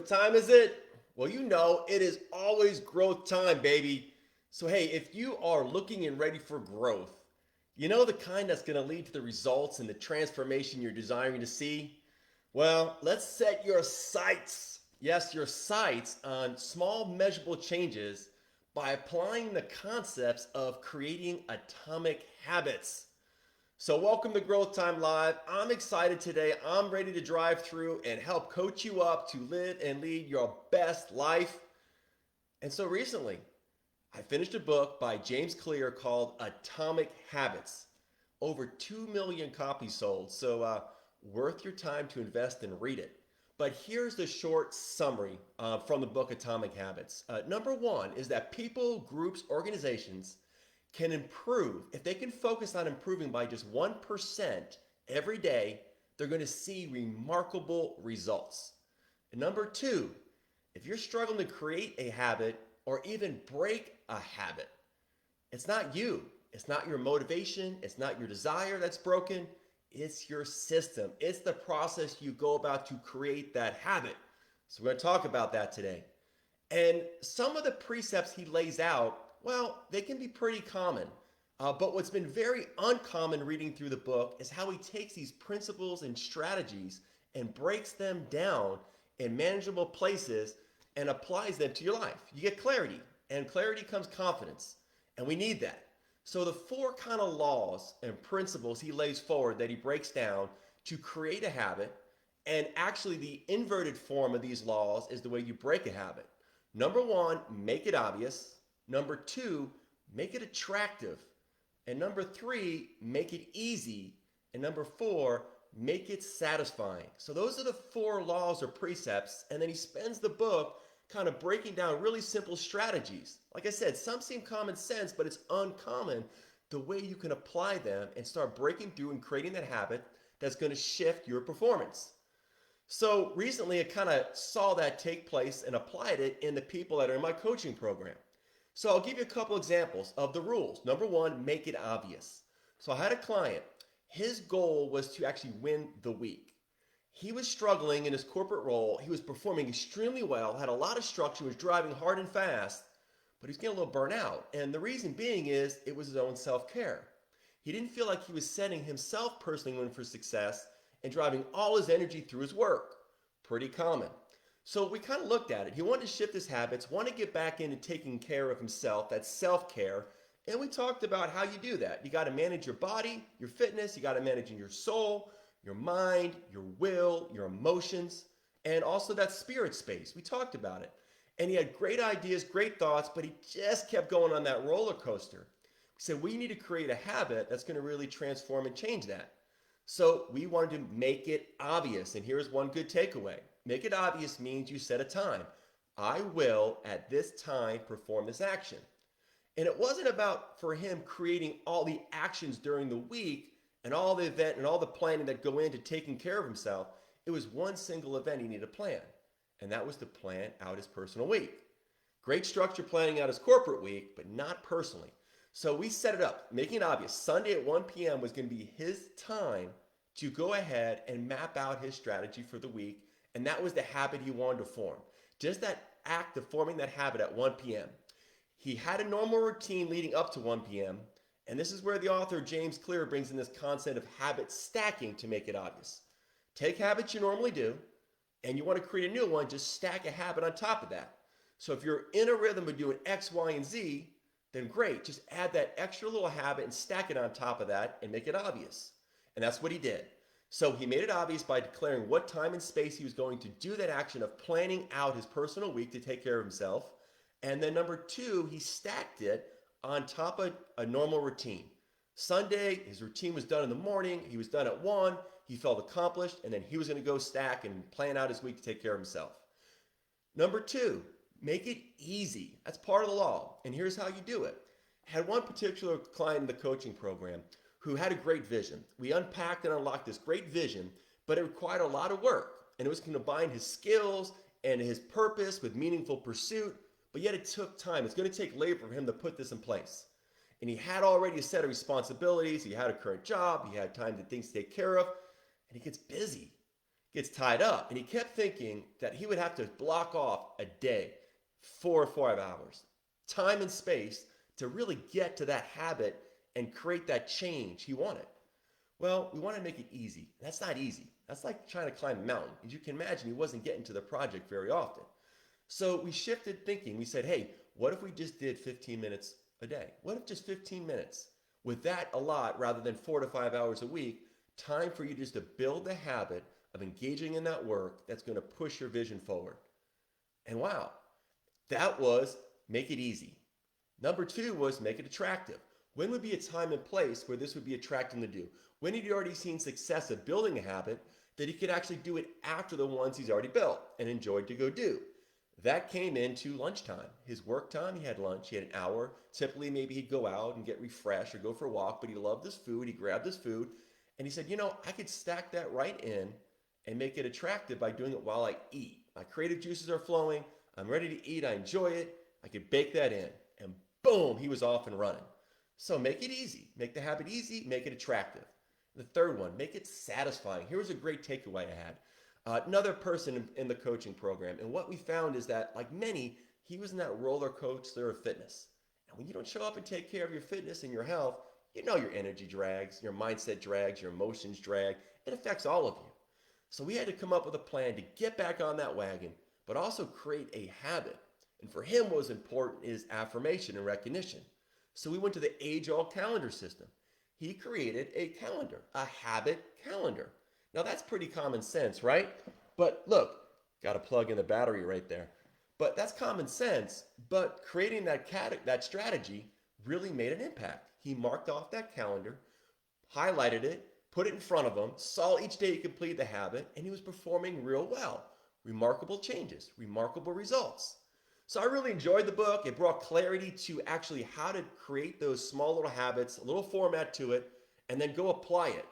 What time is it? Well, you know, it is always growth time, baby. So, hey, if you are looking and ready for growth, you know the kind that's going to lead to the results and the transformation you're desiring to see? Well, let's set your sights, yes, your sights on small measurable changes by applying the concepts of creating atomic habits. So, welcome to Growth Time Live. I'm excited today. I'm ready to drive through and help coach you up to live and lead your best life. And so, recently, I finished a book by James Clear called Atomic Habits. Over 2 million copies sold, so worth your time to invest and read it. But here's the short summary from the book Atomic Habits. Number one is that people, groups, organizations can improve. If they can focus on improving by just 1% every day, they're going to see remarkable results. And number two, if you're struggling to create a habit or even break a habit, it's not you. It's not your motivation. It's not your desire that's broken. It's your system. It's the process you go about to create that habit. So we're going to talk about that today. And some of the precepts he lays out, well, they can be pretty common. But what's been very uncommon reading through the book is how he takes these principles and strategies and breaks them down in manageable places and applies them to your life. You get clarity, and clarity comes confidence. And we need that. So the four kind of laws and principles he lays forward that he breaks down to create a habit, and actually the inverted form of these laws is the way you break a habit. Number one, make it obvious. Number two, make it attractive. And number three, make it easy. And number four, make it satisfying. So those are the four laws or precepts. And then he spends the book kind of breaking down really simple strategies. Like I said, some seem common sense, but it's uncommon the way you can apply them and start breaking through and creating that habit that's going to shift your performance. So recently, I kind of saw that take place and applied it in the people that are in my coaching program. So I'll give you a couple examples of the rules. Number one, make it obvious. So I had a client. His goal was to actually win the week. He was struggling in his corporate role. He was performing extremely well, had a lot of structure, was driving hard and fast, but he was getting a little burnt out. And the reason being is it was his own self-care. He didn't feel like he was setting himself personally in for success and driving all his energy through his work. Pretty common. So we kind of looked at it. He wanted to shift his habits, wanted to get back into taking care of himself, that's self-care. And we talked about how you do that. You got to manage your body, your fitness, you got to manage your soul, your mind, your will, your emotions, and also that spirit space. We talked about it. And he had great ideas, great thoughts, but he just kept going on that roller coaster. We said, we need to create a habit that's going to really transform and change that. So we wanted to make it obvious. And here's one good takeaway. Make it obvious means you set a time. I will, at this time, perform this action. And it wasn't about, for him, creating all the actions during the week and all the event and all the planning that go into taking care of himself. It was one single event he needed to plan. And that was to plan out his personal week. Great structure planning out his corporate week, but not personally. So we set it up, making it obvious. Sunday at 1 p.m. was going to be his time to go ahead and map out his strategy for the week. And that was the habit he wanted to form. Just that act of forming that habit at 1 p.m. He had a normal routine leading up to 1 p.m. And this is where the author James Clear brings in this concept of habit stacking to make it obvious. Take habits you normally do, and you want to create a new one, just stack a habit on top of that. So if you're in a rhythm of doing X, Y, and Z, then great. Just add that extra little habit and stack it on top of that and make it obvious. And that's what he did. So he made it obvious by declaring what time and space he was going to do that action of planning out his personal week to take care of himself. And then number two, he stacked it on top of a normal routine. Sunday, his routine was done in the morning. He was done at 1. He felt accomplished. And then he was going to go stack and plan out his week to take care of himself. Number two, make it easy. That's part of the law. And here's how you do it. I had one particular client in the coaching program who had a great vision. We unpacked and unlocked this great vision, but it required a lot of work. And it was going to combine his skills and his purpose with meaningful pursuit, but yet it took time. It's going to take labor for him to put this in place. And he had already a set of responsibilities. He had a current job. He had time to things to take care of. And he gets busy. gets tied up. And he kept thinking that he would have to block off a day, 4 or 5 hours, time and space to really get to that habit and create that change he wanted. Well, we want to make it easy. That's not easy. That's like trying to climb a mountain. As you can imagine, he wasn't getting to the project very often. So we shifted thinking. We said, hey, what if we just did 15 minutes a day? What if just 15 minutes? With that a lot rather than 4 to 5 hours a week, time for you just to build the habit of engaging in that work that's going to push your vision forward. And wow, that was make it easy. Number two was make it attractive. When would be a time and place where this would be attractive to do? When had he already seen success of building a habit that he could actually do it after the ones he's already built and enjoyed to go do? That came into lunchtime. His work time, he had lunch, he had an hour. Typically, maybe he'd go out and get refreshed or go for a walk, but he loved his food. He grabbed his food and he said, I could stack that right in and make it attractive by doing it while I eat. My creative juices are flowing. I'm ready to eat. I enjoy it. I could bake that in. And boom, he was off and running. So make it easy. Make the habit easy. Make it attractive. The third one, make it satisfying. Here was a great takeaway I had. Another person in the coaching program. And what we found is that, like many, he was in that roller coaster of fitness. And when you don't show up and take care of your fitness and your health, your energy drags, your mindset drags, your emotions drag. It affects all of you. So we had to come up with a plan to get back on that wagon, but also create a habit. And for him, what was important is affirmation and recognition. So we went to the age-old calendar system. He created a calendar, a habit calendar. Now that's pretty common sense, right? But look, got to plug in the battery right there. But that's common sense. But creating that strategy really made an impact. He marked off that calendar, highlighted it, put it in front of him, saw each day he completed the habit, and he was performing real well. Remarkable changes, remarkable results. So I really enjoyed the book. It brought clarity to actually how to create those small little habits, a little format to it, and then go apply it.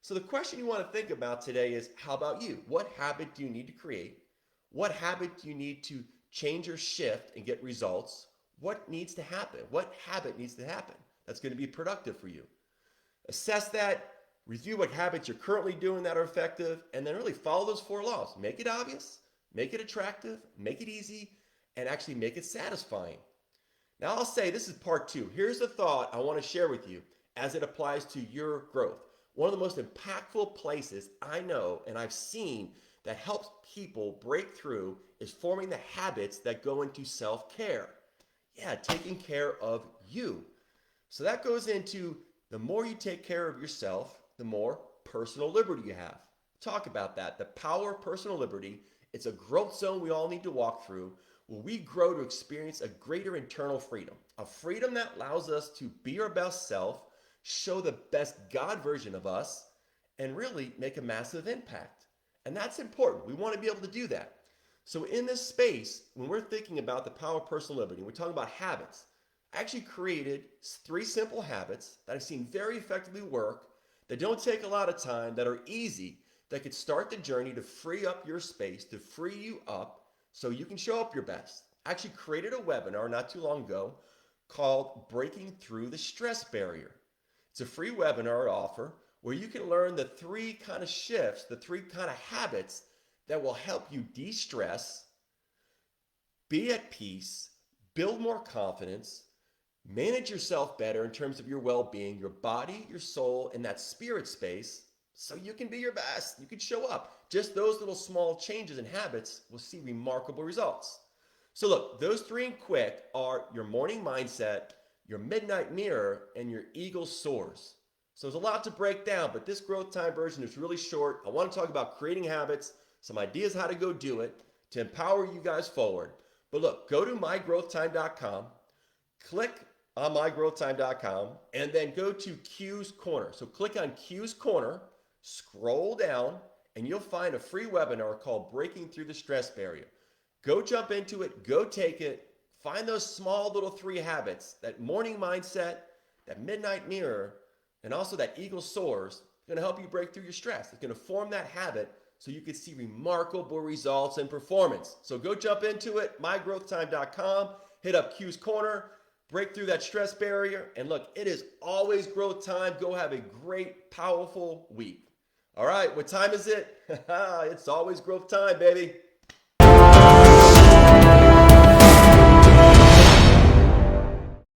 So the question you want to think about today is, how about you? What habit do you need to create? What habit do you need to change or shift and get results? What needs to happen? What habit needs to happen that's going to be productive for you? Assess that, review what habits you're currently doing that are effective, and then really follow those 4 laws. Make it obvious, make it attractive, make it easy, and actually make it satisfying. Now I'll say this is part 2. Here's a thought I want to share with you as it applies to your growth. One of the most impactful places I know and I've seen that helps people break through is forming the habits that go into self-care. Yeah, taking care of you. So that goes into the more you take care of yourself, the more personal liberty you have. Talk about that. The power of personal liberty. It's a growth zone we all need to walk through where we grow to experience a greater internal freedom. A freedom that allows us to be our best self, show the best God version of us, and really make a massive impact. And that's important. We want to be able to do that. So in this space, when we're thinking about the power of personal liberty, we're talking about habits. I actually created 3 simple habits that I've seen very effectively work, that don't take a lot of time, that are easy, that could start the journey to free up your space, to free you up so you can show up your best. I actually created a webinar not too long ago called Breaking Through the Stress Barrier. It's a free webinar offer where you can learn the 3 kind of shifts, the 3 kind of habits that will help you de-stress, be at peace, build more confidence, manage yourself better in terms of your well-being, your body, your soul, and that spirit space, so you can be your best. You can show up. Just those little small changes in habits will see remarkable results. So look, those 3 in quick are your morning mindset, your midnight mirror, and your eagle soars. So there's a lot to break down, but this growth time version is really short. I want to talk about creating habits, some ideas how to go do it to empower you guys forward. But look, go to mygrowthtime.com, click on mygrowthtime.com, and then go to Q's Corner. So click on Q's Corner, scroll down, and you'll find a free webinar called Breaking Through the Stress Barrier. Go jump into it, go take it, find those small little 3 habits, that morning mindset, that midnight mirror, and also that eagle soars. It's going to help you break through your stress. It's going to form that habit so you can see remarkable results and performance. So go jump into it, mygrowthtime.com, hit up Q's Corner, break through that stress barrier, and look, it is always growth time. Go have a great, powerful week. All right, what time is it? It's always growth time, baby.